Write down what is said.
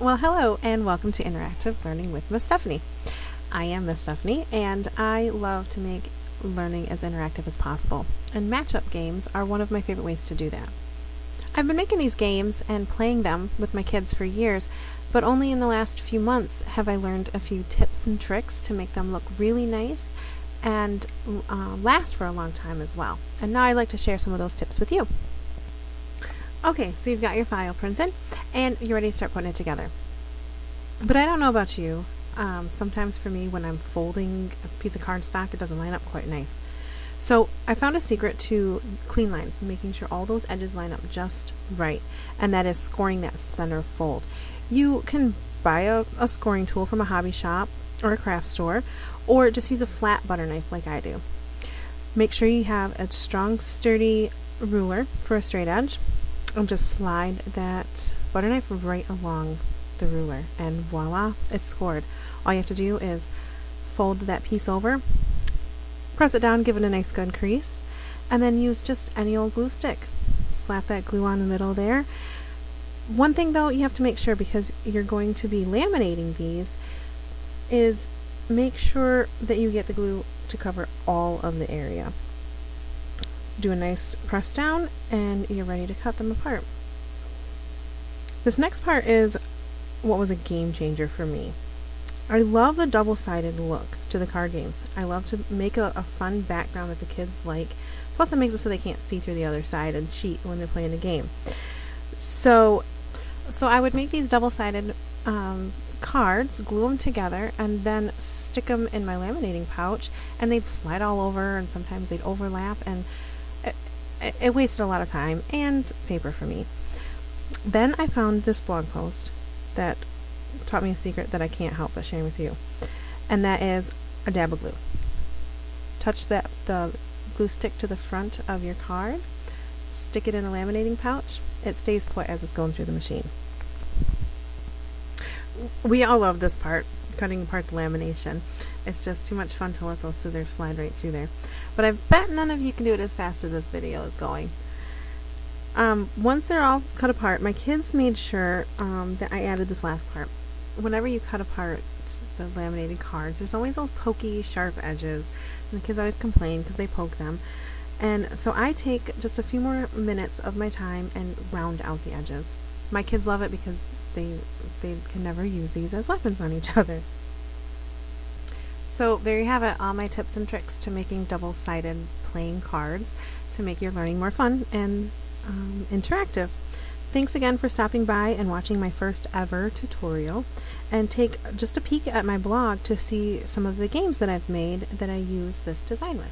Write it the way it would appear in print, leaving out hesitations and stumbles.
Well, hello and welcome to Interactive Learning with Miss Stephanie. I am Miss Stephanie and I love to make learning as interactive as possible, and matchup games are one of my favorite ways to do that. I've been making these games and playing them with my kids for years, but only in the last few months have I learned a few tips and tricks to make them look really nice and last for a long time as well. And now I'd like to share some of those tips with you. Okay, so you've got your file printed and you're ready to start putting it together. But I don't know about you, sometimes for me when I'm folding a piece of cardstock it doesn't line up quite nice. So I found a secret to clean lines, making sure all those edges line up just right, and that is scoring that center fold. You can buy a scoring tool from a hobby shop or a craft store, or just use a flat butter knife like I do. Make sure you have a strong, sturdy ruler for a straight edge, and just slide that butter knife right along the ruler, and voila, it's scored. All you have to do is fold that piece over, press it down, give it a nice good crease, and then use just any old glue stick. Slap that glue on the middle there. One thing though you have to make sure, because you're going to be laminating these, is make sure that you get the glue to cover all of the area. Do a nice press down and you're ready to cut them apart. This next part is what was a game changer for me. I love the double-sided look to the card games. I love to make a fun background that the kids like. Plus it makes it so they can't see through the other side and cheat when they're playing the game. So I would make these double-sided cards, glue them together, and then stick them in my laminating pouch, and they'd slide all over, and sometimes they'd overlap, and it wasted a lot of time and paper for me. Then I found this blog post that taught me a secret that I can't help but sharing with you, and that is a dab of glue. Touch the glue stick to the front of your card, stick it in the laminating pouch. It stays put as it's going through the machine. We all love this part, cutting apart the lamination. It's just too much fun to let those scissors slide right through there. But I bet none of you can do it as fast as this video is going. Once they're all cut apart, my kids made sure that I added this last part. Whenever you cut apart the laminated cards, there's always those pokey, sharp edges, and the kids always complain because they poke them. And so I take just a few more minutes of my time and round out the edges. My kids love it because they can never use these as weapons on each other. So there you have it, all my tips and tricks to making double-sided playing cards to make your learning more fun and interactive. Thanks again for stopping by and watching my first ever tutorial, and take just a peek at my blog to see some of the games that I've made that I use this design with.